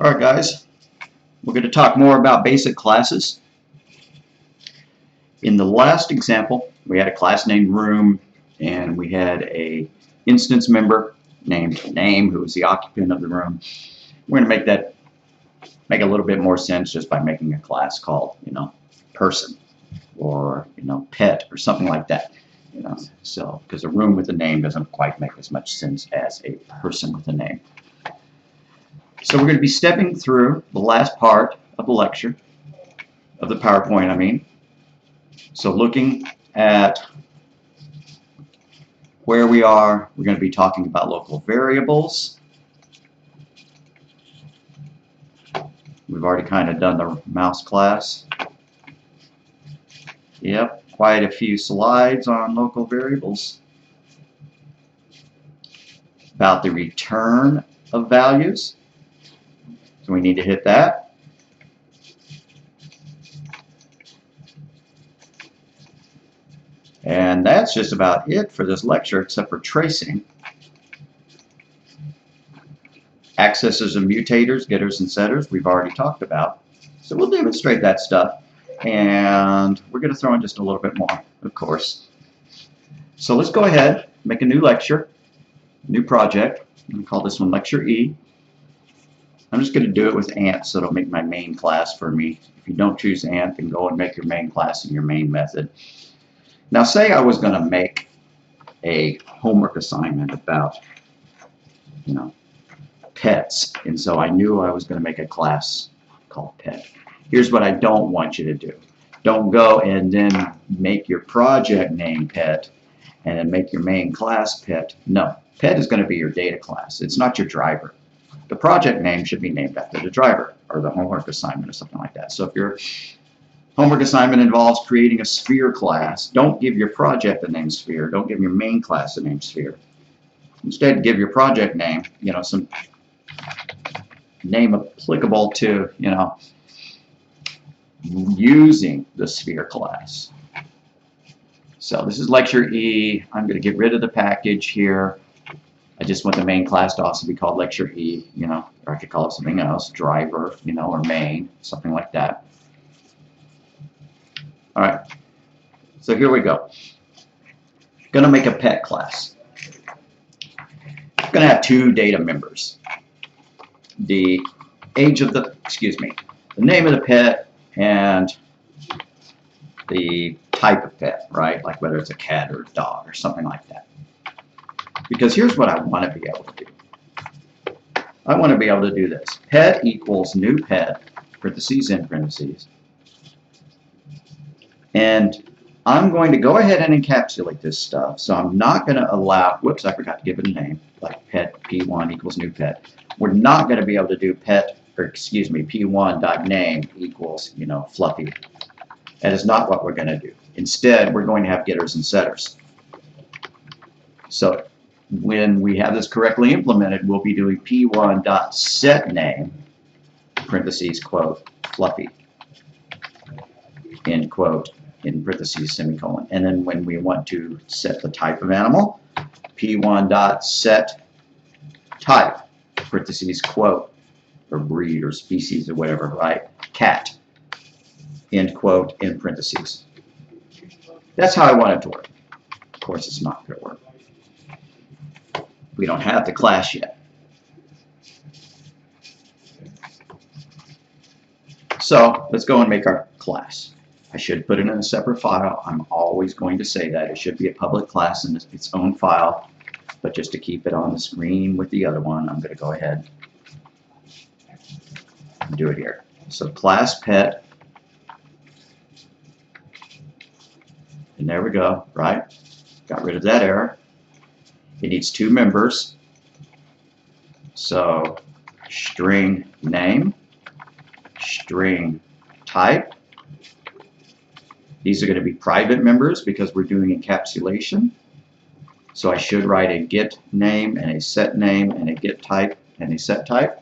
Alright guys, we're going to talk more about basic classes. In the last example, we had a class named room, and we had a instance member named name, who was the occupant of the room. We're going to make that make a little bit more sense just by making a class called, person, or pet, or something like that. So because a room with a name doesn't quite make as much sense as a person with a name. So we're going to be stepping through the last part of the lecture, of the PowerPoint, I mean. So looking at where we are, we're going to be talking about local variables. We've already kind of done the mouse class. Yep, quite a few slides on local variables. About the return of values. So we need to hit that. And that's just about it for this lecture, except for tracing. Accessors and mutators, getters and setters, we've already talked about. So we'll demonstrate that stuff. And we're going to throw in just a little bit more, of course. So let's go ahead, make a new lecture, new project. I'm going to call this one Lecture E. I'm just going to do it with Ant, so it'll make my main class for me. If you don't choose Ant, then go and make your main class in your main method. Now say I was going to make a homework assignment about, pets, and so I knew I was going to make a class called pet. Here's what I don't want you to do. Don't go and then make your project name pet and then make your main class pet. No, pet is going to be your data class. It's not your driver. The project name should be named after the driver or the homework assignment or something like that. So if your homework assignment involves creating a sphere class, don't give your project the name sphere. Don't give your main class the name sphere. Instead, give your project name, some name applicable to, using the sphere class. So this is Lecture E. I'm going to get rid of the package here. I just want the main class to also be called Lecture E, or I could call it something else, driver, or main, something like that. All right, so here we go. Going to make a pet class. Going to have two data members. The age of the, the name of the pet and the type of pet, right? Like whether it's a cat or a dog or something like that. Because here's what I want to be able to do. I want to be able to do this. Pet equals new pet, parentheses in parentheses. And I'm going to go ahead and encapsulate this stuff. So I'm not going to allow, whoops, I forgot to give it a name, like pet p1 equals new pet. We're not going to be able to do pet, or p1.name equals, fluffy. That is not what we're going to do. Instead, we're going to have getters and setters. So when we have this correctly implemented, we'll be doing p1.setName, parentheses, quote, fluffy, end quote, in parentheses, semicolon. And then when we want to set the type of animal, p1.setType, parentheses, quote, or breed or species or whatever, right? Cat, end quote, in parentheses. That's how I want it to work. Of course, it's not going to work. We don't have the class yet. So let's go and make our class. I should put it in a separate file. I'm always going to say that. It should be a public class in its own file. But just to keep it on the screen with the other one, I'm going to go ahead and do it here. So class pet. And there we go, right? Got rid of that error. It needs two members. So string name, string type. These are going to be private members because we're doing encapsulation. So I should write a get name and a set name and a get type and a set type.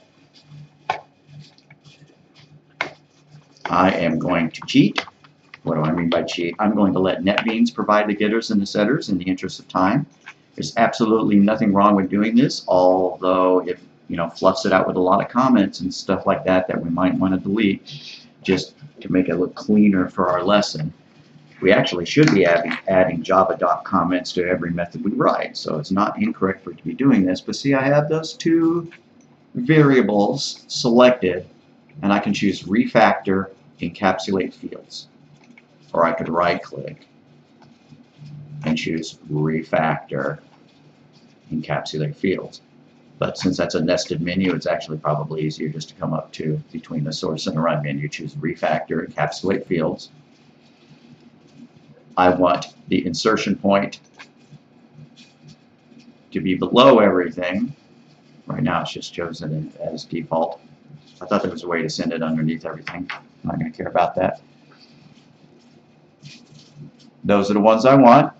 I am going to cheat. What do I mean by cheat? I'm going to let NetBeans provide the getters and the setters in the interest of time. There's absolutely nothing wrong with doing this, although if fluffs it out with a lot of comments and stuff like that that we might want to delete just to make it look cleaner for our lesson. We actually should be adding Java.comments to every method we write, so it's not incorrect for it to be doing this. But see, I have those two variables selected, and I can choose Refactor, Encapsulate Fields. Or I could right-click and choose Refactor, Encapsulate Fields. But since that's a nested menu, it's actually probably easier just to come up to between the source and the run menu. Choose Refactor, Encapsulate Fields. I want the insertion point to be below everything. Right now it's just chosen as default. I thought there was a way to send it underneath everything. I'm not going to care about that. Those are the ones I want.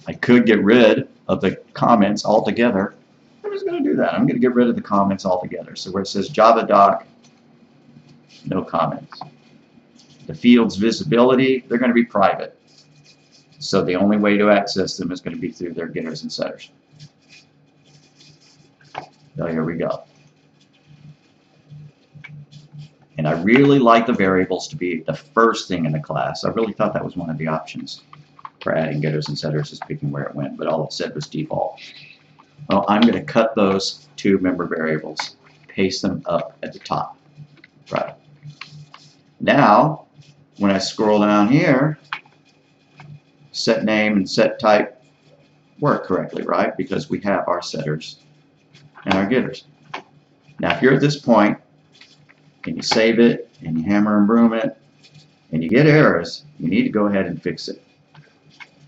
I could get rid of the comments altogether. I'm just going to do that. I'm going to get rid of the comments altogether. So where it says Java doc, no comments. The fields visibility, they're going to be private. So the only way to access them is going to be through their getters and setters. So here we go. And I really like the variables to be the first thing in the class. I really thought that was one of the options for adding getters and setters, is picking where it went, but all it said was default. Well, I'm going to cut those two member variables, paste them up at the top. Right. Now, when I scroll down here, set name and set type work correctly, right? Because we have our setters and our getters. Now, if you're at this point and you save it and you hammer and broom it and you get errors, you need to go ahead and fix it.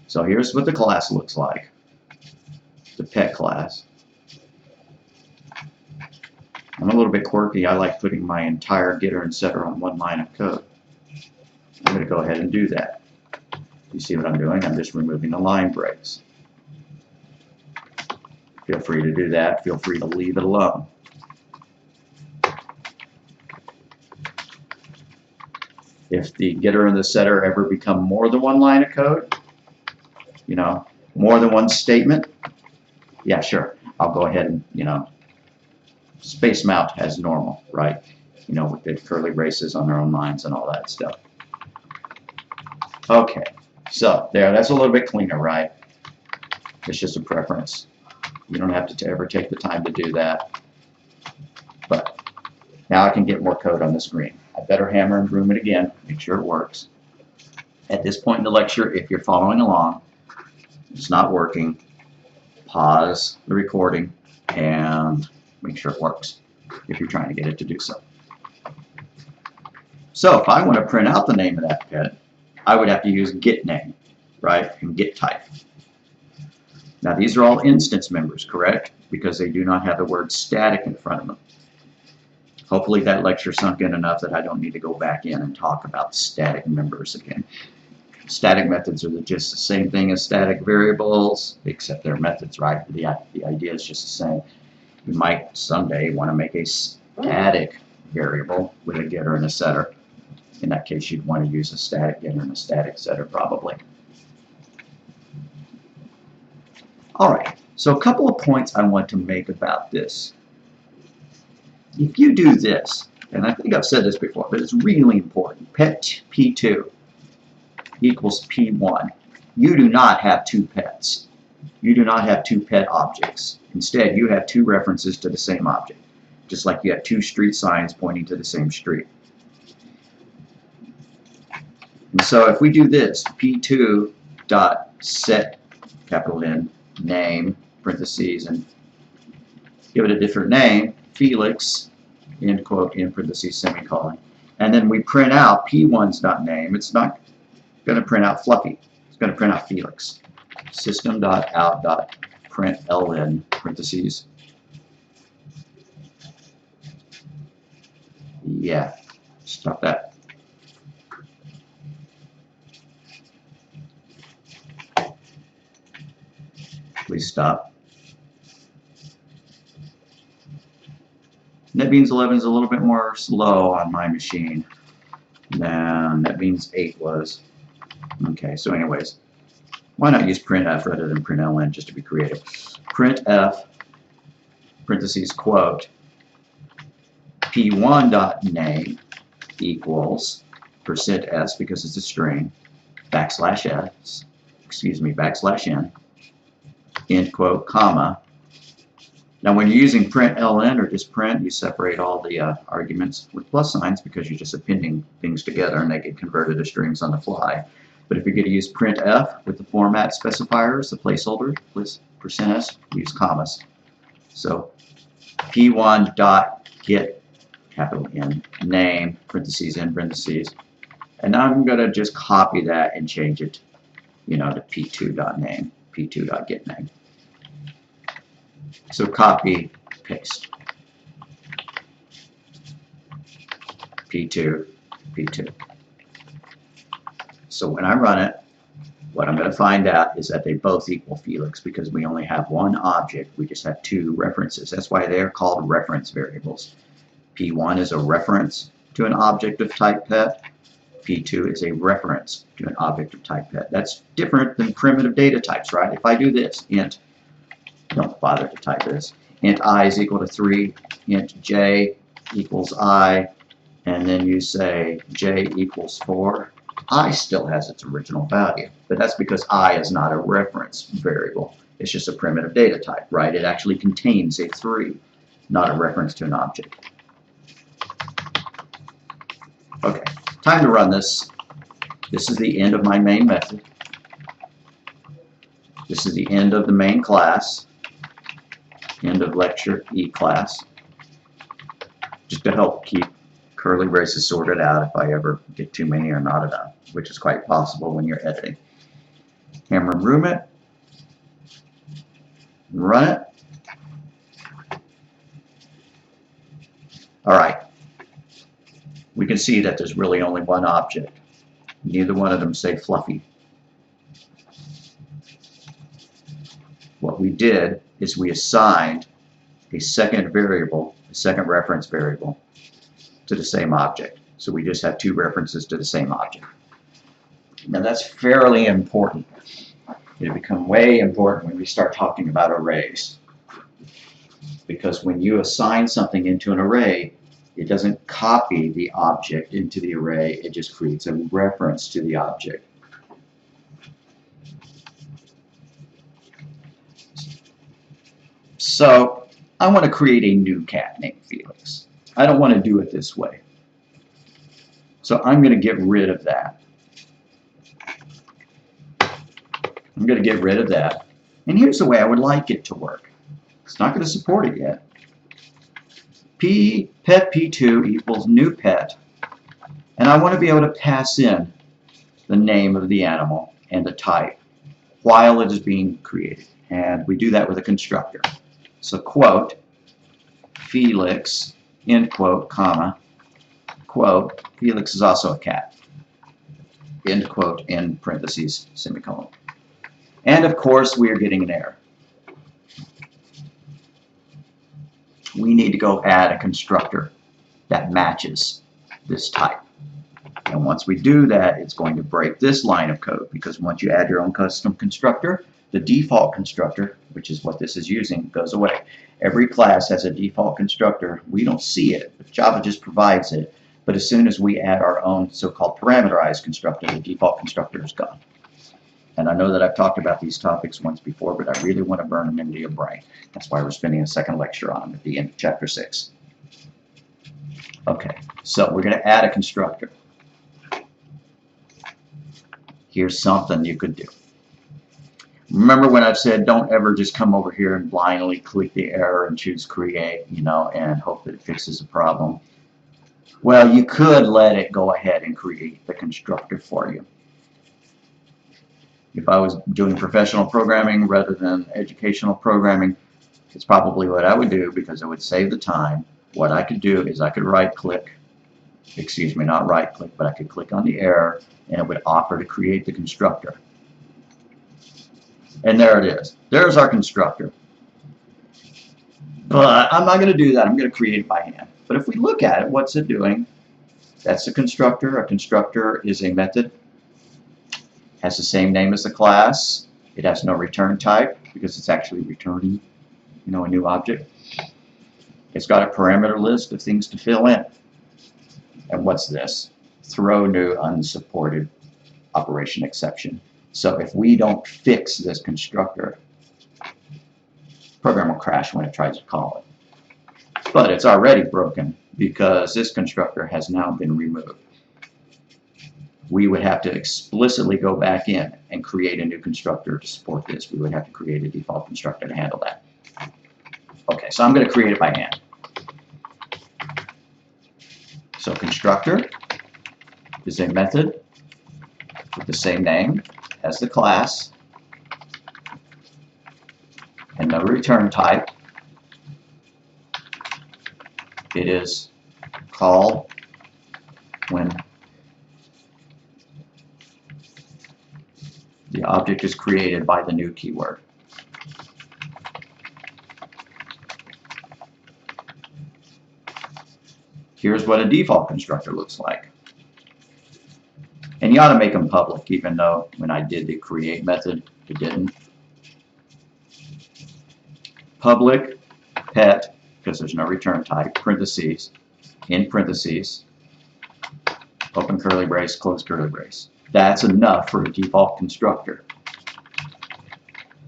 So here's what the class looks like, the pet class. I'm a little bit quirky. I like putting my entire getter and setter on one line of code. I'm going to go ahead and do that. You see what I'm doing? I'm just removing the line breaks. Feel free to do that. Feel free to leave it alone. If the getter and the setter ever become more than one line of code, more than one statement, yeah, sure, I'll go ahead and, space them out as normal, right? With the curly braces on their own lines and all that stuff. Okay, so that's a little bit cleaner, right? It's just a preference. You don't have to ever take the time to do that. But now I can get more code on the screen. I better hammer and broom it again, make sure it works. At this point in the lecture, if you're following along, it's not working, pause the recording and make sure it works if you're trying to get it to do so. So if I want to print out the name of that pet, I would have to use get name, right, and get type. Now these are all instance members, correct? Because they do not have the word static in front of them. Hopefully that lecture sunk in enough that I don't need to go back in and talk about static members again. Static methods are just the same thing as static variables, except they're methods, right? The idea is just the same. You might someday want to make a static variable with a getter and a setter. In that case, you'd want to use a static getter and a static setter probably. All right, so a couple of points I want to make about this. If you do this, and I think I've said this before, but it's really important, pet P2 equals P1. You do not have two pets. You do not have two pet objects. Instead, you have two references to the same object, just like you have two street signs pointing to the same street. And so if we do this, P2 dot set, capital N, name, parentheses, and give it a different name, Felix, end quote, in parentheses, semicolon. And then we print out P1's dot name. It's not going to print out Fluffy. It's going to print out Felix. System.out.println, parentheses. Yeah, stop that. Please stop. NetBeans 11 is a little bit more slow on my machine than NetBeans 8 was. Okay, so anyways, why not use printf rather than println just to be creative? Printf parentheses quote p1.name equals %s because it's a string \n end quote comma. Now when you're using println or just print, you separate all the arguments with plus signs because you're just appending things together and they get converted to strings on the fly. But if you're going to use printf with the format specifiers, the placeholder, plus %s, use commas. So p1.get capital N name parentheses in parentheses, and now I'm going to just copy that and change it, to p2.name, p2.getName. So copy, paste, p2, p2. So when I run it, what I'm going to find out is that they both equal Felix because we only have one object. We just have two references. That's why they're called reference variables. P1 is a reference to an object of type pet. P2 is a reference to an object of type pet. That's different than primitive data types, right? If I do this, int, don't bother to type this, int I is equal to 3, int j equals I, and then you say j equals 4, I still has its original value. But that's because I is not a reference variable. It's just a primitive data type, right? It actually contains a 3, not a reference to an object. Okay, time to run this. This is the end of my main method. This is the end of the main class. End of lecture E class. Just to help keep curly braces sorted out if I ever get too many or not enough, which is quite possible when you're editing. Hammer and room it. Run it. All right. We can see that there's really only one object. Neither one of them say fluffy. What we did is we assigned a second variable, a second reference variable, to the same object. So we just have two references to the same object. Now that's fairly important. It'll become way important when we start talking about arrays. Because when you assign something into an array, it doesn't copy the object into the array, it just creates a reference to the object. So I want to create a new cat named Felix. I don't want to do it this way. So I'm going to get rid of that. I'm going to get rid of that. And here's the way I would like it to work. It's not going to support it yet. Pet p2 equals new pet. And I want to be able to pass in the name of the animal and the type while it is being created. And we do that with a constructor. So quote, Felix, end quote, comma, quote, Felix is also a cat, end quote, in parentheses, semicolon. And of course, we are getting an error. We need to go add a constructor that matches this type. And once we do that, it's going to break this line of code, because once you add your own custom constructor, the default constructor, which is what this is using, goes away. Every class has a default constructor. We don't see it, but Java just provides it. But as soon as we add our own so-called parameterized constructor, the default constructor is gone. And I know that I've talked about these topics once before, but I really want to burn them into your brain. That's why we're spending a second lecture on them at the end of chapter 6. Okay, so we're going to add a constructor. Here's something you could do. Remember when I've said don't ever just come over here and blindly click the error and choose create, and hope that it fixes the problem? Well, you could let it go ahead and create the constructor for you. If I was doing professional programming rather than educational programming, it's probably what I would do, because it would save the time. What I could do is I could right-click, not right-click, but I could click on the error, and it would offer to create the constructor. And there it is. There's our constructor. But I'm not going to do that. I'm going to create it by hand. But if we look at it, what's it doing? That's a constructor. A constructor is a method. Has the same name as the class. It has no return type because it's actually returning, a new object. It's got a parameter list of things to fill in. And what's this? Throw new unsupported operation exception. So if we don't fix this constructor, program will crash when it tries to call it. But it's already broken because this constructor has now been removed. We would have to explicitly go back in and create a new constructor to support this. We would have to create a default constructor to handle that. Okay, so I'm going to create it by hand. So constructor is a method with the same name as the class and no return type. It is called when the object is created by the new keyword. Here's what a default constructor looks like. And you ought to make them public, even though when I did the create method, it didn't. Public pet, because there's no return type, parentheses, in parentheses, open curly brace, close curly brace. That's enough for a default constructor.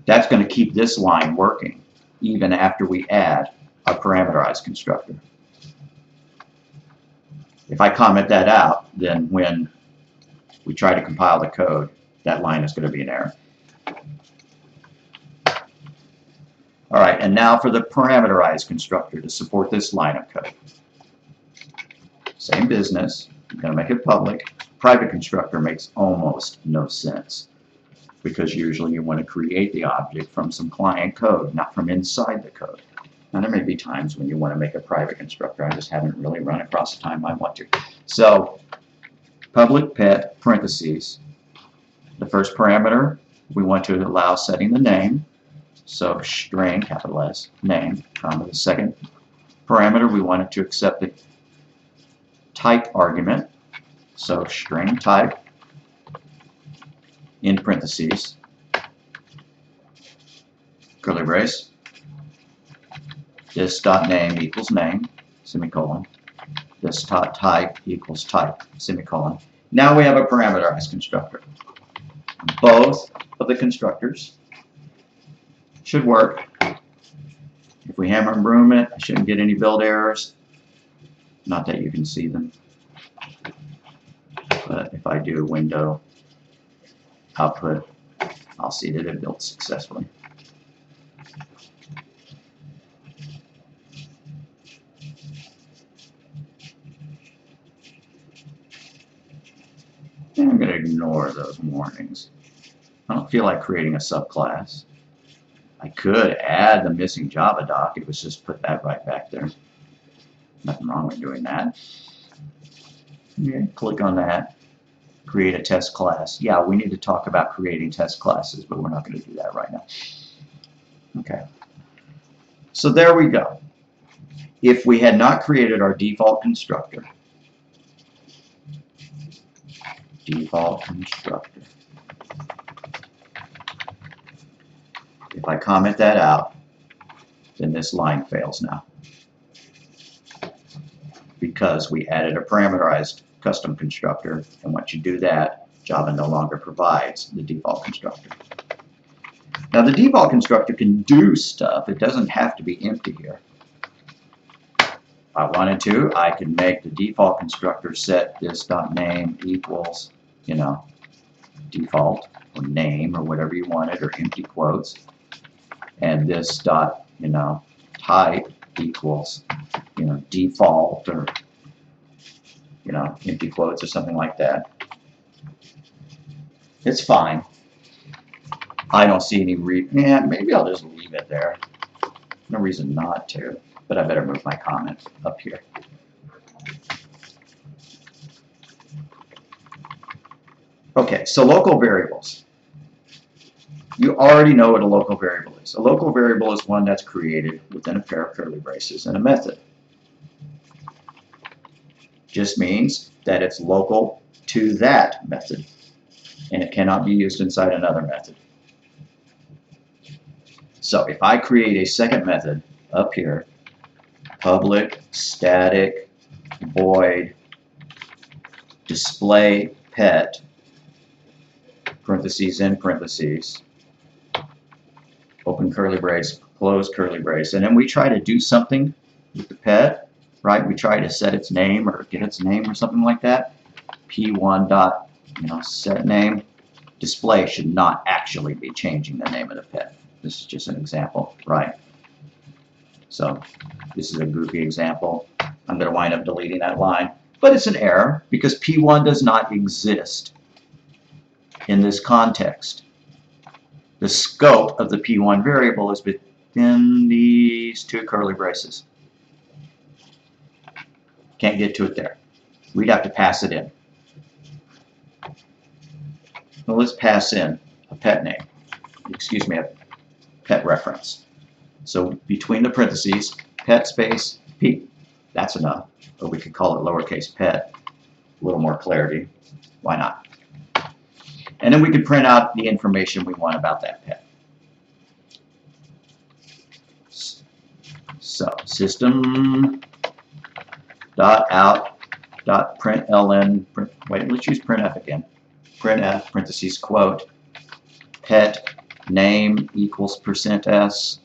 That's going to keep this line working even after we add a parameterized constructor. If I comment that out, then when we try to compile the code, that line is going to be an error. All right, and now for the parameterized constructor to support this line of code. Same business. I'm going to make it public. Private constructor makes almost no sense because usually you want to create the object from some client code, not from inside the code. Now there may be times when you want to make a private constructor. I just haven't really run across the time I want to. So public pet parentheses. The first parameter we want to allow setting the name. So string, capital S, name, comma. The second parameter we want it to accept the type argument. So string type in parentheses, curly brace, this dot name equals name, semicolon, this dot type equals type, semicolon. Now we have a parameterized constructor. Both of the constructors should work. If we hammer and broom it, I shouldn't get any build errors. Not that you can see them. But if I do window output, I'll see that it built successfully. And I'm going to ignore those warnings. I don't feel like creating a subclass. I could add the missing Java doc. It was just put that right back there. Nothing wrong with doing that. Okay, click on that. Create a test class. Yeah, we need to talk about creating test classes, but we're not going to do that right now. Okay. So there we go. If we had not created our default constructor, if I comment that out, then this line fails now because we added a parameterized custom constructor, and once you do that, Java no longer provides the default constructor. Now the default constructor can do stuff. It doesn't have to be empty here. If I wanted to, I could make the default constructor set this dot name equals, you know, default or name or whatever you wanted, or empty quotes, and this dot, you know, type equals, you know, default, or, you know, empty quotes or something like that. It's fine. I don't see any maybe I'll just leave it there. No reason not to, but I better move my comment up here. Okay, so local variables. You already know what a local variable is. A local variable is one that's created within a pair of curly braces and a method. Just means that it's local to that method, and it cannot be used inside another method. So if I create a second method up here public static void display pet, parentheses in parentheses, open curly brace, close curly brace, and then we try to do something with the pet, right? We try to set its name or get its name or something like that. P1 dot, set name. Display should not actually be changing the name of the pet. This is just an example, right? So this is a goofy example. I'm going to wind up deleting that line, but it's an error because P1 does not exist in this context. The scope of the P1 variable is within these two curly braces. Can't get to it there. We'd have to pass it in. Well, let's pass in a pet name. Excuse me, a pet reference. So between the parentheses, pet space P. That's enough. Or we could call it lowercase pet. A little more clarity. Why not? And then we could print out the information we want about that pet. So system dot out dot println. Wait, let's use printf again. Printf parentheses quote pet name equals %s,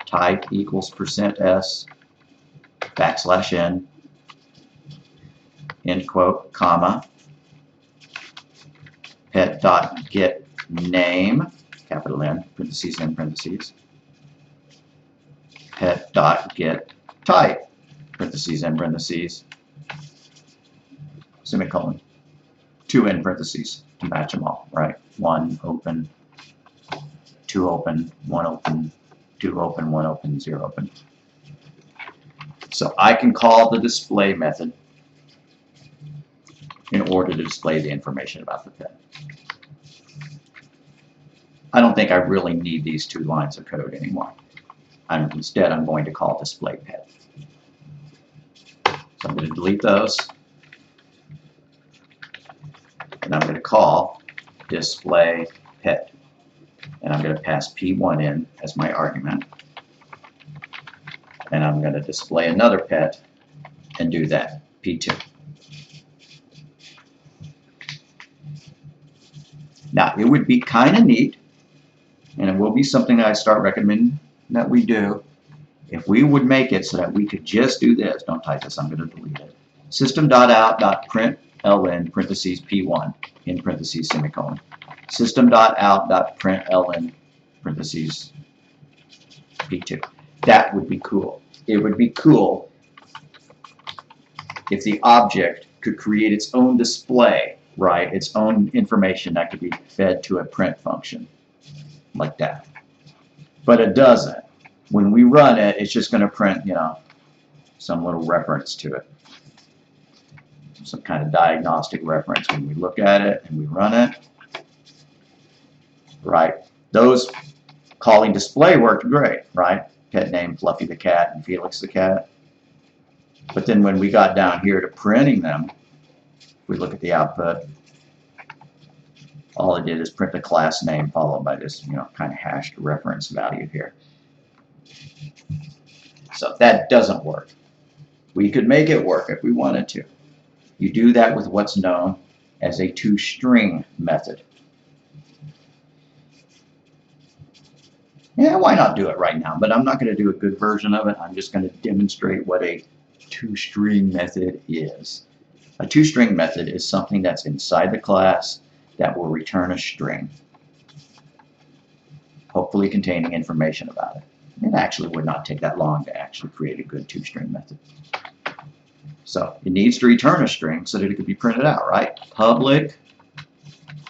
type equals %s, \n, end quote, comma, pet dot get name, capital N, parentheses in parentheses, pet dot get type, parentheses in parentheses, semicolon, 2 in parentheses to match them all, right? 1 open, 2 open, 1 open, 2 open, 1 open, 0 open. So I can call the display method in order to display the information about the pet. I don't think I really need these 2 lines of code anymore. Instead, I'm going to call display pet. So I'm going to delete those. And I'm going to call display pet. And I'm going to pass P1 in as my argument. And I'm going to display another pet and do that, P2. Now, it would be kind of neat, and it will be something that I start recommending that we do, if we would make it so that we could just do this. Don't type this, I'm going to delete it. System.out.println parentheses P1 in parentheses semicolon. System.out.println parentheses P2. That would be cool. It would be cool if the object could create its own display, right? Its own information that could be fed to a print function like that. But it doesn't. When we run it, it's just going to print, some little reference to it. Some kind of diagnostic reference when we look at it and we run it. Right? Those calling display worked great, right? Pet name Fluffy the cat and Felix the cat. But then when we got down here to printing them, if we look at the output, all it did is print the class name followed by this, kind of hashed reference value here. So that doesn't work. We could make it work if we wanted to. You do that with what's known as a toString method. Yeah, why not do it right now? But I'm not going to do a good version of it. I'm just going to demonstrate what a toString method is. A toString method is something that's inside the class that will return a string, hopefully containing information about it. It actually would not take that long to actually create a good toString method. So it needs to return a string so that it could be printed out, right? Public,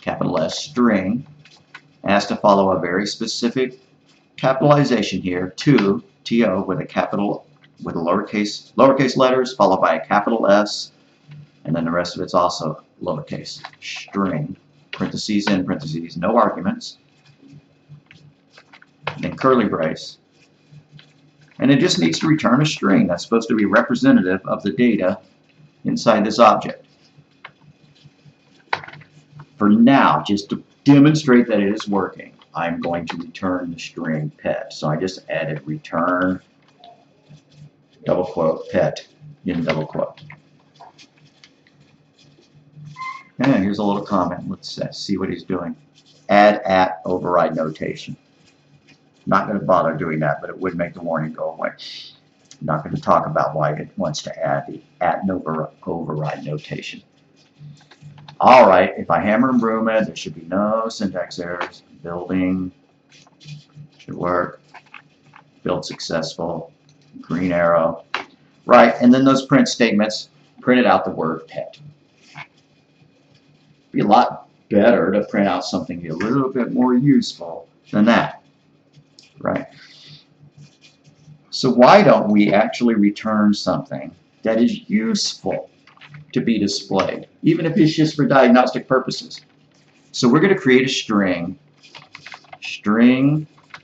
capital S, string, has to follow a very specific capitalization here, to, T-O, with a capital, with a lowercase letters, followed by a capital S, and then the rest of it's also lowercase. String, parentheses in parentheses, no arguments, and then curly brace. And it just needs to return a string that's supposed to be representative of the data inside this object. For now, just to demonstrate that it is working, I'm going to return the string pet. So I just added return double quote, pet, in double quote. And here's a little comment. Let's see what he's doing. Add at override notation. Not going to bother doing that, but it would make the warning go away. I'm not going to talk about why it wants to add the at override notation. All right, if I hammer and broom it, there should be no syntax errors. Building should work. Build successful. Green arrow. Right, and then those print statements printed out the word pet. Be a lot better to print out something a little bit more useful than that, right? So why don't we actually return something that is useful to be displayed, even if it's just for diagnostic purposes? So we're going to create a string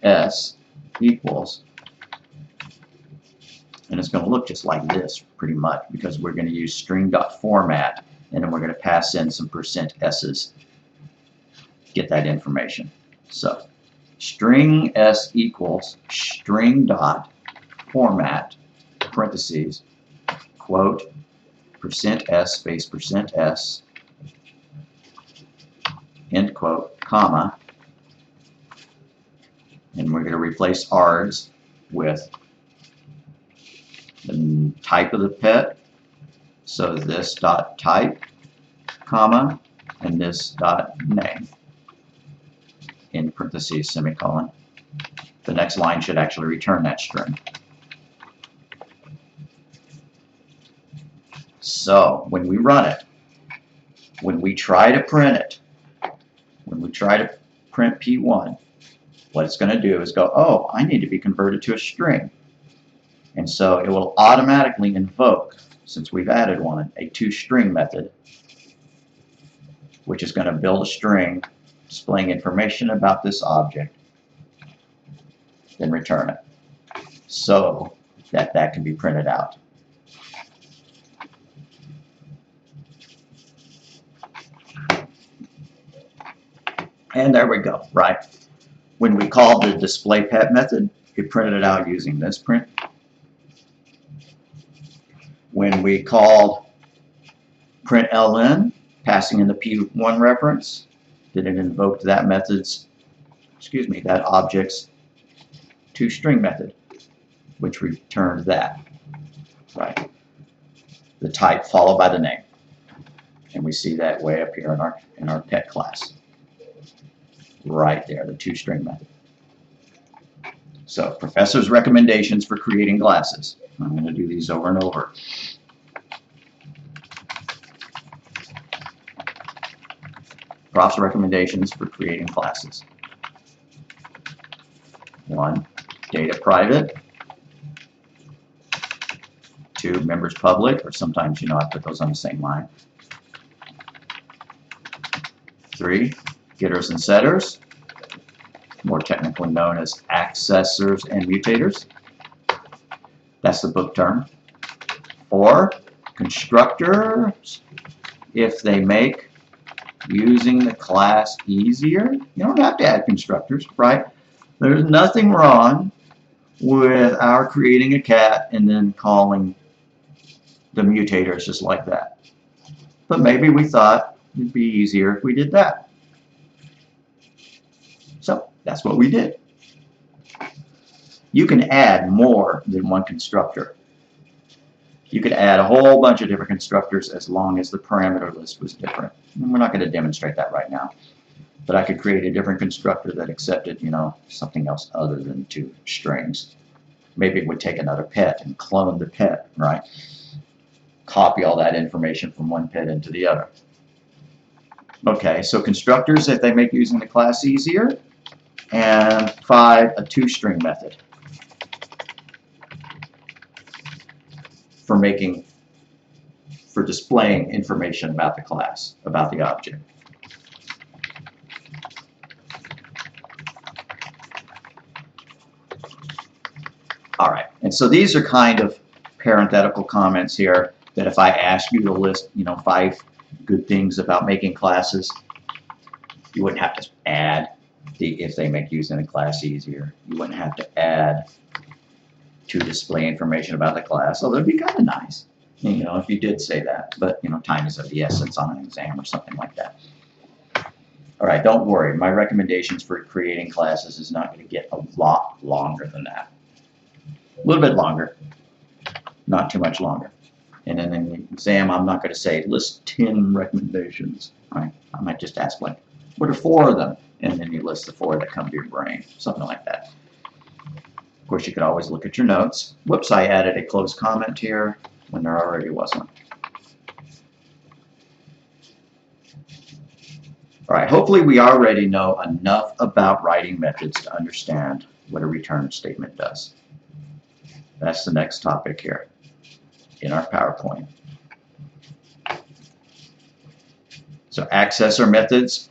s equals, and it's going to look just like this pretty much, because we're going to use string.format, and then we're going to pass in some %s's, get that information. So string s equals string dot format, parentheses, quote, %s space %s, end quote, comma, and we're going to replace args with the type of the pet. So this dot type, comma, and this dot name, in parentheses, semicolon. The next line should actually return that string. So when we run it, when we try to print it, when we try to print P1, what it's going to do is go, oh, I need to be converted to a string. And so it will automatically invoke, since we've added one, a toString method, which is going to build a string displaying information about this object, then return it, so that that can be printed out. And there we go, right? When we called the displayPet method, it printed it out using this print. When we called println, passing in the P1 reference, then it invoked that method's, that object's toString method, which returned that, right? The type followed by the name. And we see that way up here in our pet class. Right there, the toString method. So, professor's recommendations for creating classes. I'm going to do these over and over. Prof's recommendations for creating classes. 1, data private. 2, members public, or sometimes, I put those on the same line. 3, getters and setters, more technically known as accessors and mutators. That's the book term. 4, constructors, if they make using the class easier. You don't have to add constructors, right? There's nothing wrong with our creating a cat and then calling the mutators just like that. But maybe we thought it'd be easier if we did that. So that's what we did. You can add more than one constructor. You could add a whole bunch of different constructors as long as the parameter list was different. And we're not going to demonstrate that right now. But I could create a different constructor that accepted, something else other than 2 strings. Maybe it would take another pet and clone the pet, right? Copy all that information from one pet into the other. Okay, so constructors, if they make using the class easier. And 5, a toString method for displaying information about the class, about the object. All right, and so these are kind of parenthetical comments here that if I ask you to list, 5 good things about making classes, you wouldn't have to add if they make using a class easier. You wouldn't have to add to display information about the class, although it'd be kind of nice, you know, if you did say that, but, you know, time is of the essence on an exam or something like that. All right, don't worry. My recommendations for creating classes is not going to get a lot longer than that. A little bit longer, not too much longer. And then in the exam, I'm not going to say, list 10 recommendations. Right? I might just ask, like, what are 4 of them? And then you list the 4 that come to your brain, something like that. Of course, you could always look at your notes. Whoops, I added a closed comment here when there already was one. All right, hopefully we already know enough about writing methods to understand what a return statement does. That's the next topic here in our PowerPoint. So accessor methods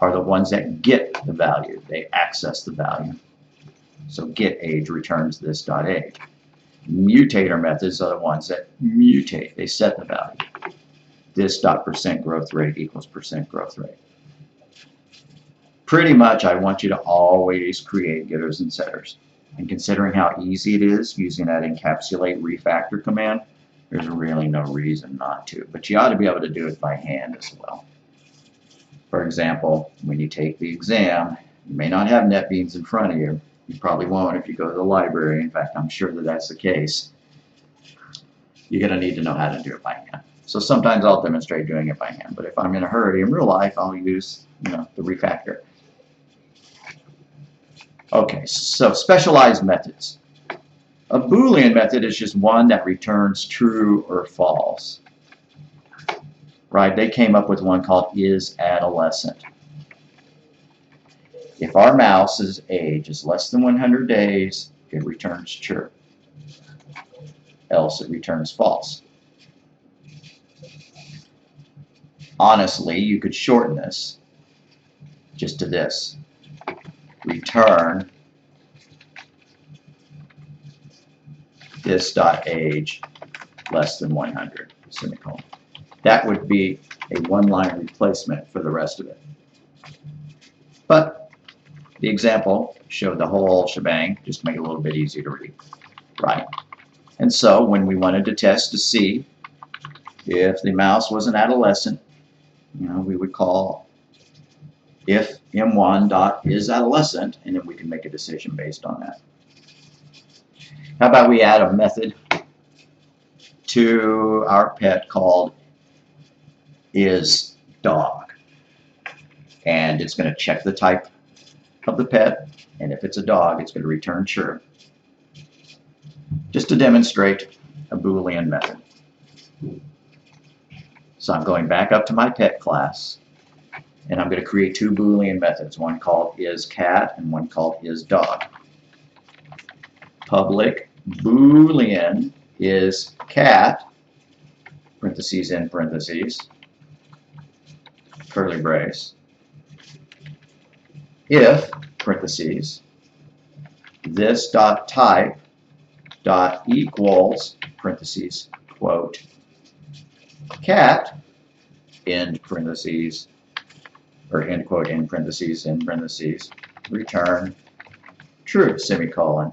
are the ones that get the value. They access the value. So getAge returns this dot age. Mutator methods are the ones that mutate. They set the value. This dot percent growth rate equals percent growth rate. Pretty much, I want you to always create getters and setters. And considering how easy it is using that encapsulate refactor command, there's really no reason not to. But you ought to be able to do it by hand as well. For example, when you take the exam, you may not have NetBeans in front of you. You probably won't if you go to the library. In fact, I'm sure that that's the case. You're going to need to know how to do it by hand. So sometimes I'll demonstrate doing it by hand. But if I'm in a hurry in real life, I'll use, you know, the refactor. Okay, so specialized methods. A Boolean method is just one that returns true or false. Right? They came up with one called isAdolescent. If our mouse's age is less than 100 days, it returns true. Else it returns false. Honestly, you could shorten this just to this. Return this dot age less than 100, semicolon. That would be a one-line replacement for the rest of it. But the example showed the whole shebang, just to make it a little bit easier to read. Right? And so when we wanted to test to see if the mouse was an adolescent, you know, we would call if m1.isAdolescent, and then we can make a decision based on that. How about we add a method to our pet called isDog, and it's going to check the type of the pet, and if it's a dog, it's going to return true. Just to demonstrate a Boolean method. So I'm going back up to my pet class, and I'm going to create 2 Boolean methods, one called isCat and one called isDog. Public Boolean isCat, parentheses in parentheses, curly brace, if, parentheses, this dot type dot equals, parentheses, quote, cat, end parentheses, or end quote, end parentheses, return true, semicolon,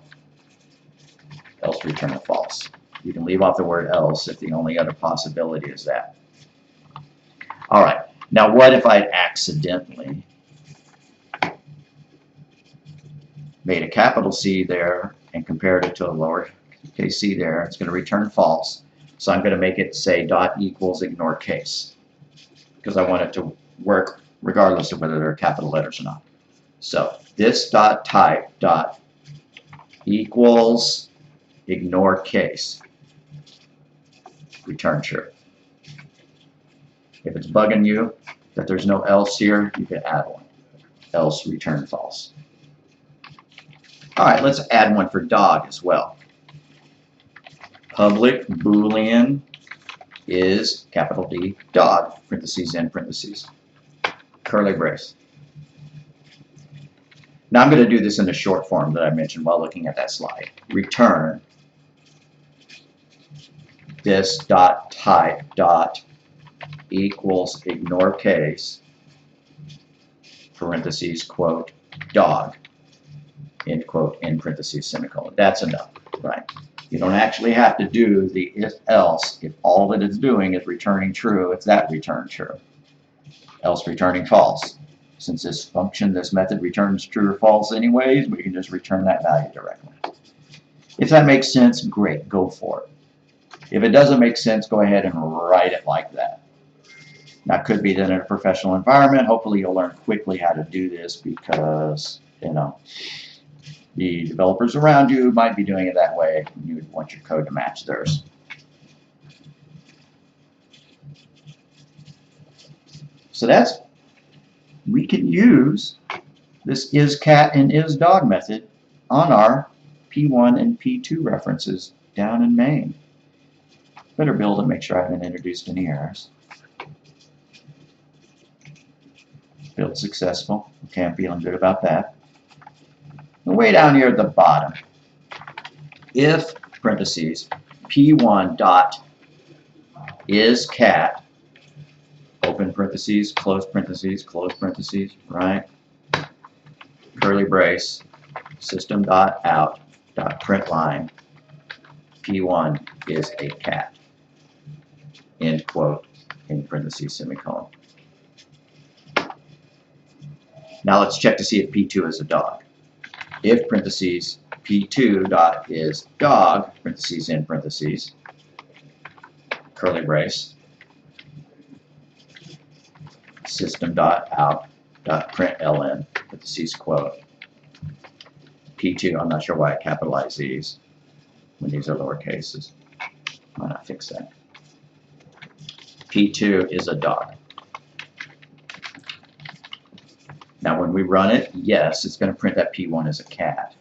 else return a false. You can leave off the word else if the only other possibility is that. All right, now what if I accidentally made a capital C there and compared it to a lowercase c there? It's going to return false. So I'm going to make it say dot equals ignore case, because I want it to work regardless of whether they're capital letters or not. So this dot type dot equals ignore case, return true. If it's bugging you that there's no else here, you can add one. Else return false. All right, let's add one for dog as well. Public Boolean is capital D dog, parentheses in parentheses, curly brace. Now I'm going to do this in the short form that I mentioned while looking at that slide. Return this dot type dot equals ignore case, parentheses, quote, dog, end quote, in parentheses, semicolon. That's enough. right? You don't actually have to do the if-else. If all that it's doing is returning true, it's that return true. Else returning false. Since this function, this method returns true or false anyways, we can just return that value directly. If that makes sense, great, go for it. If it doesn't make sense, go ahead and write it like that. Now, it could be that in a professional environment, hopefully you'll learn quickly how to do this because, you know, the developers around you might be doing it that way. You would want your code to match theirs. So we can use this isCat and isDog method on our P1 and P2 references down in main. Better build it, make sure I haven't introduced any errors. Build successful. Okay, I'm feeling good about that. And way down here at the bottom, if parentheses P1 dot isCat, open parentheses, close parentheses, right? Curly brace, system.out.println, P1 is a cat, end quote, in parentheses, semicolon. Now let's check to see if P2 is a dog. If parentheses P2 dot is dog, parentheses in parentheses, curly brace, system.out.println, parentheses quote, P2, I'm not sure why I capitalize these when these are lower cases. Why not fix that? P2 is a dog. Now when we run it, yes, it's going to print that P1 is a cat.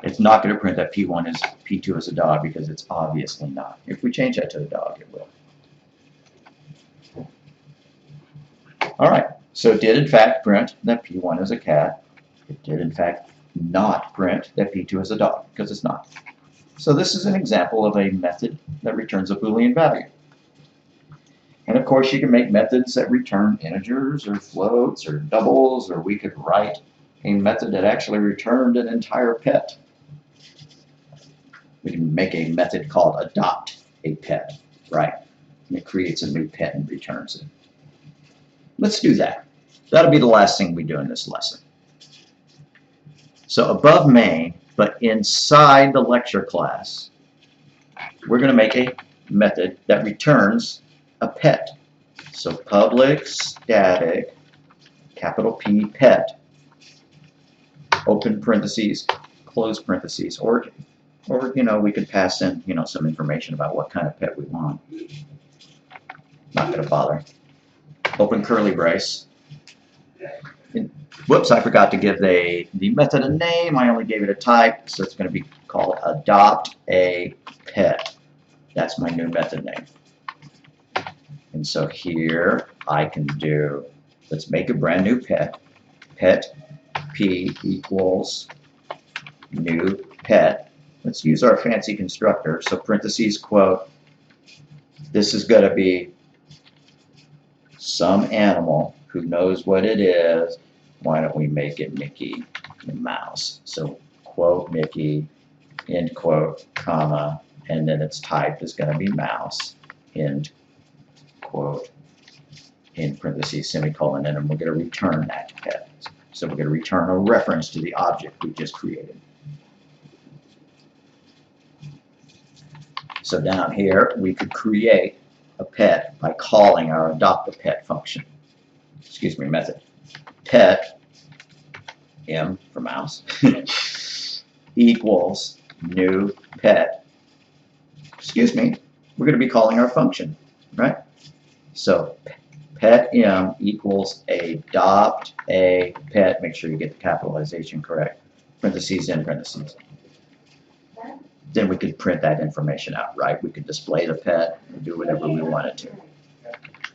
It's not going to print that P2 is a dog because it's obviously not. If we change that to a dog, it will. All right, so it did in fact print that P1 is a cat. It did in fact not print that P2 is a dog because it's not. So this is an example of a method that returns a Boolean value. And of course you can make methods that return integers or floats or doubles, or we could write a method that actually returned an entire pet. We can make a method called adopt a pet, right? And it creates a new pet and returns it. Let's do that. That'll be the last thing we do in this lesson. So above main, but inside the lecture class, we're going to make a method that returns a pet. So public static, capital P pet, open parentheses, close parentheses, or you know, we could pass in, you know, some information about what kind of pet we want. Not going to bother. Open curly brace. And, whoops, I forgot to give the method a name. I only gave it a type, so it's going to be called adopt a pet. That's my new method name. And so here I can do, let's make a brand new pet. Pet P equals new pet. Let's use our fancy constructor. So parentheses quote, this is going to be some animal who knows what it is. Why don't we make it Mickey the mouse? So quote Mickey, end quote, comma, and then its type is going to be mouse, end quote, in parentheses, semicolon, and then we're going to return that pet. So we're going to return a reference to the object we just created. So down here, we could create a pet by calling our adopt a pet function. Excuse me, method. Pet, M for mouse, equals new pet. Excuse me, we're going to be calling our function, right? So pet M equals adopt a pet. Make sure you get the capitalization correct. Parentheses in parentheses. Then we could print that information out, right? We could display the pet and do whatever we wanted to.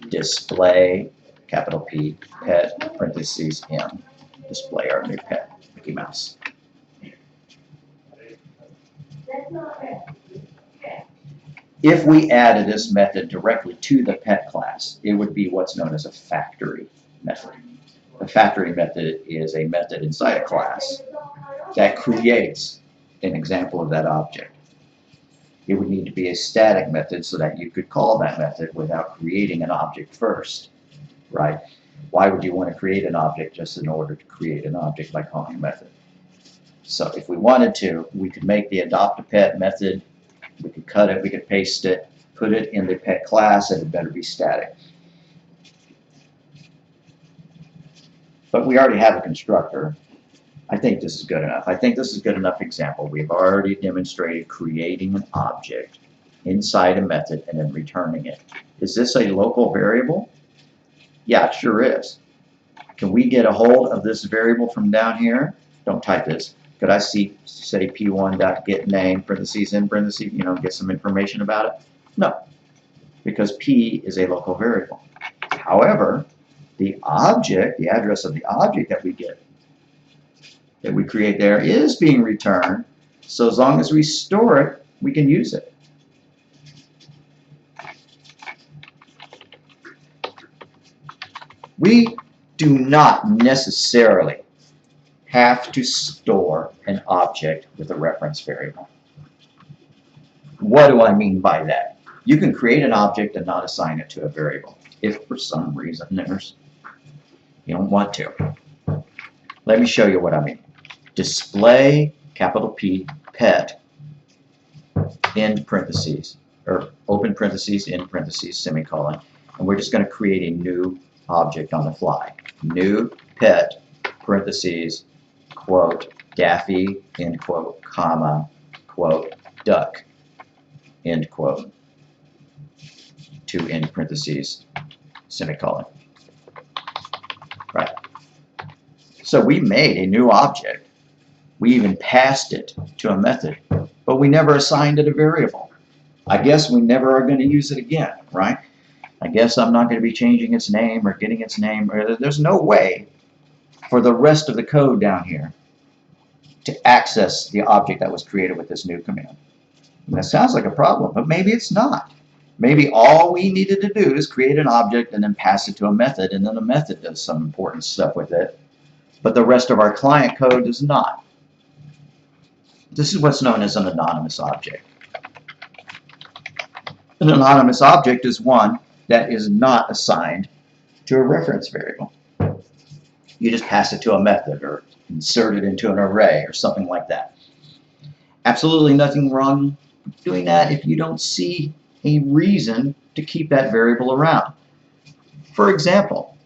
Display, capital P, pet, parentheses M. Display our new pet, Mickey Mouse. If we added this method directly to the pet class, it would be what's known as a factory method. A factory method is a method inside a class that creates an example of that object. It would need to be a static method so that you could call that method without creating an object first, right? Why would you want to create an object just in order to create an object by calling a method? So if we wanted to, we could make the adopt-a-pet method, we could cut it, we could paste it, put it in the pet class, and it better be static. But we already have a constructor. I think this is good enough. I think this is a good enough example. We've already demonstrated creating an object inside a method and then returning it. Is this a local variable? Yeah, it sure is. Can we get a hold of this variable from down here? Don't type this. Could I say p1.getName, parentheses in parentheses, get some information about it? No, because p is a local variable. However, the object, the address of the object that we get, that we create there, is being returned. So as long as we store it, we can use it. We do not necessarily have to store an object with a reference variable. What do I mean by that? You can create an object and not assign it to a variable if for some reason you don't want to. Let me show you what I mean. Display, capital P, pet, end parentheses, or open parentheses, end parentheses, semicolon, and we're just going to create a new object on the fly. New pet, parentheses, quote, Daffy, end quote, comma, quote, duck, end quote, to end parentheses, semicolon. Right. So we made a new object. We even passed it to a method, but we never assigned it a variable. I guess we never are going to use it again, right? I guess I'm not going to be changing its name or getting its name. There's no way for the rest of the code down here to access the object that was created with this new command. And that sounds like a problem, but maybe it's not. Maybe all we needed to do is create an object and then pass it to a method, and then the method does some important stuff with it, but the rest of our client code does not. This is what's known as an anonymous object. An anonymous object is one that is not assigned to a reference variable. You just pass it to a method or insert it into an array or something like that. Absolutely nothing wrong with doing that if you don't see a reason to keep that variable around. For example,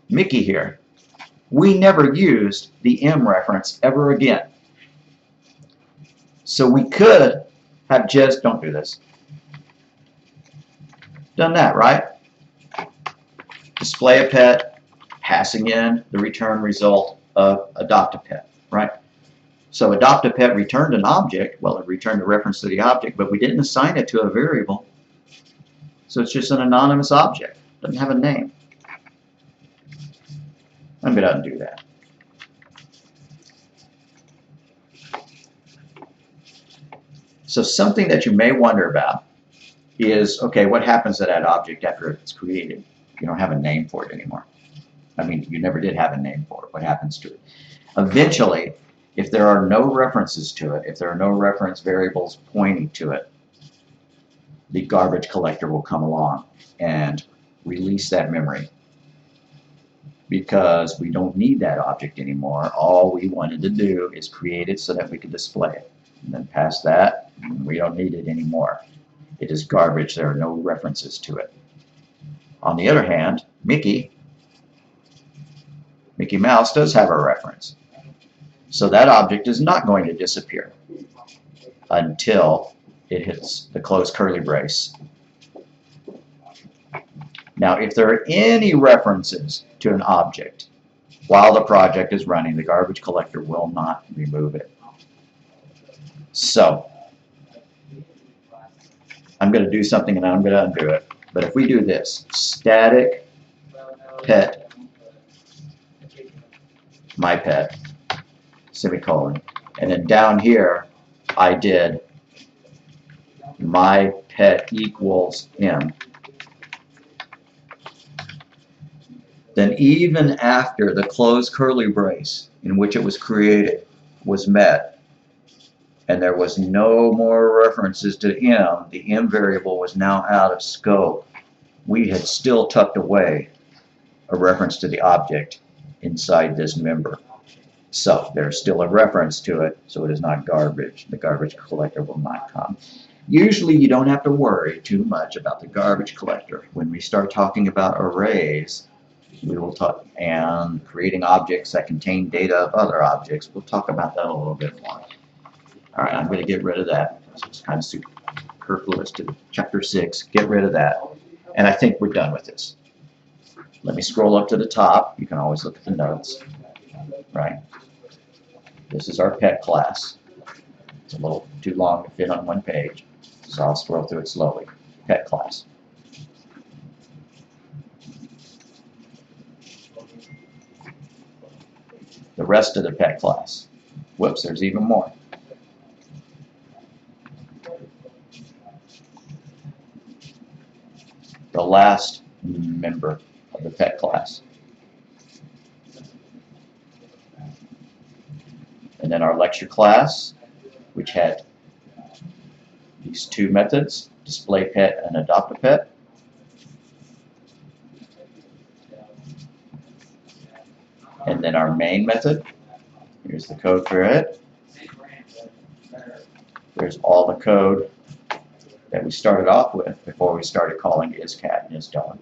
Mickey here, we never used the M reference ever again. So we could have just, don't do this, done that, right? Display a pet, passing in the return result of adopt-a-pet, right? So adopt-a-pet returned an object. Well, it returned a reference to the object, but we didn't assign it to a variable. So it's just an anonymous object. It doesn't have a name. I'm going to undo that. So something that you may wonder about is, okay, what happens to that object after it's created? You don't have a name for it anymore. I mean, you never did have a name for it. What happens to it? Eventually, if there are no references to it, if there are no reference variables pointing to it, the garbage collector will come along and release that memory, because we don't need that object anymore. All we wanted to do is create it so that we could display it. And then past that, we don't need it anymore. It is garbage. There are no references to it. On the other hand, Mickey Mouse does have a reference. So that object is not going to disappear until it hits the closed curly brace. Now, if there are any references to an object while the project is running, the garbage collector will not remove it. So, I'm going to do something and I'm going to undo it. But if we do this, static pet, my pet, semicolon, and then down here I did my pet equals M. Then even after the closed curly brace in which it was created was met, and there was no more references to M, the M variable was now out of scope. We had still tucked away a reference to the object inside this member. So there's still a reference to it, so it is not garbage. The garbage collector will not come. Usually you don't have to worry too much about the garbage collector. When we start talking about arrays, we will talk, and creating objects that contain data of other objects, we'll talk about that a little bit more. All right, I'm going to get rid of that. It's kind of superfluous to chapter 6. Get rid of that. And I think we're done with this. Let me scroll up to the top. You can always look at the notes. Right. This is our pet class. It's a little too long to fit on one page, so I'll scroll through it slowly. Pet class. The rest of the pet class. Whoops, there's even more. The last member of the pet class. And then our lecture class, which had these two methods, display pet and adopt a pet. And then our main method. Here's the code for it. There's all the code that we started off with before we started calling isCat and isDog.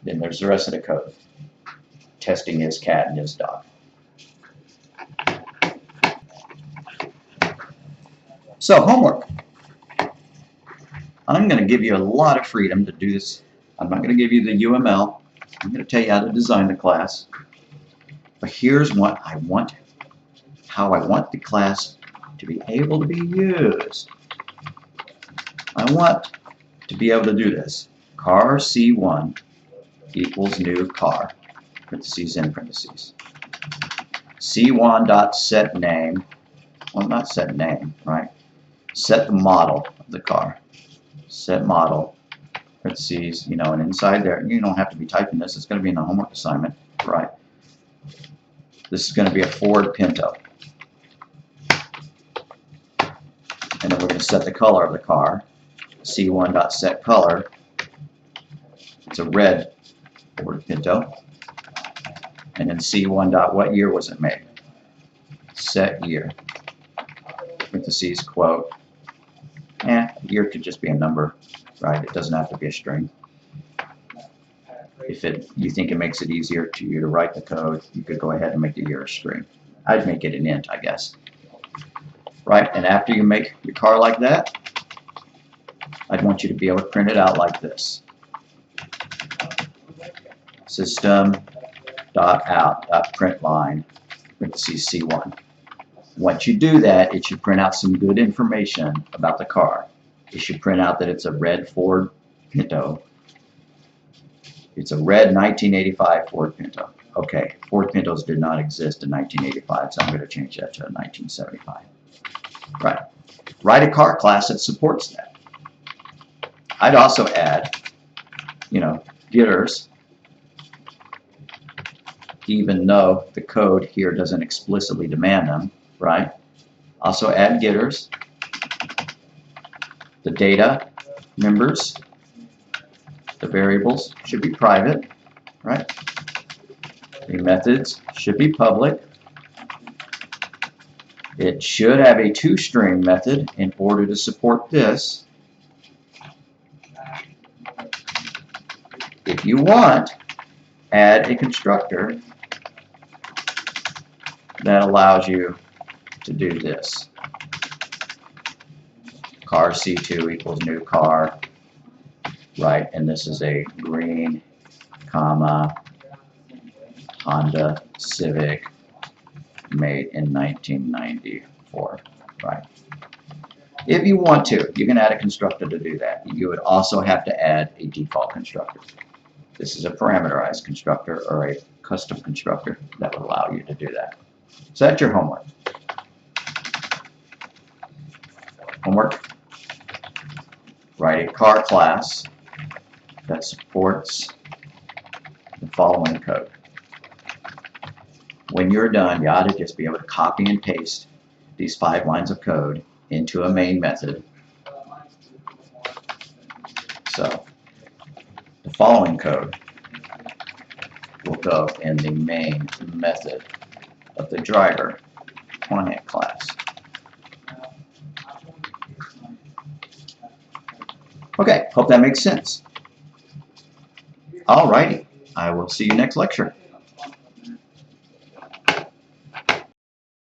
Then there's the rest of the code. Testing isCat and isDog. So, homework. I'm going to give you a lot of freedom to do this. I'm not going to give you the UML. I'm going to tell you how to design the class. But here's what I want, how I want the class to be able to be used. I want to be able to do this. Car C1 equals new car, parentheses in parentheses. C1.setName, well, not set name, right? Set the model of the car. Set model, parentheses, and inside there, you don't have to be typing this, it's going to be in the homework assignment, right? This is going to be a Ford Pinto. And then we're going to set the color of the car. C1.setColor. It's a red Ford Pinto. And then C1. What year was it made? Set year. Parentheses, quote. Year could just be a number, right? It doesn't have to be a string. If you think it makes it easier to you to write the code, you could go ahead and make the year a string. I'd make it an int, I guess. Right? And after you make your car like that, I'd want you to be able to print it out like this. System.out.println, parentheses C1. Once you do that, it should print out some good information about the car. It should print out that it's a red Ford Pinto. It's a red 1985 Ford Pinto. Okay, Ford Pintos did not exist in 1985, so I'm going to change that to 1975. Right. Write a car class that supports that. I'd also add, getters, even though the code here doesn't explicitly demand them, right? Also add getters, the data members, the variables should be private, right? The methods should be public. It should have a toString method in order to support this. If you want, add a constructor that allows you to do this. Car C2 equals new car, right? And this is a green, comma, Honda Civic made in 1994, right? If you want to, you can add a constructor to do that. You would also have to add a default constructor. This is a parameterized constructor or a custom constructor that would allow you to do that. So that's your homework. Homework. Write a car class that supports the following code. when you're done, you ought to just be able to copy and paste these 5 lines of code into a main method. So the following code will go in the main method of the driver client class. Okay, hope that makes sense. Alrighty, I will see you next lecture.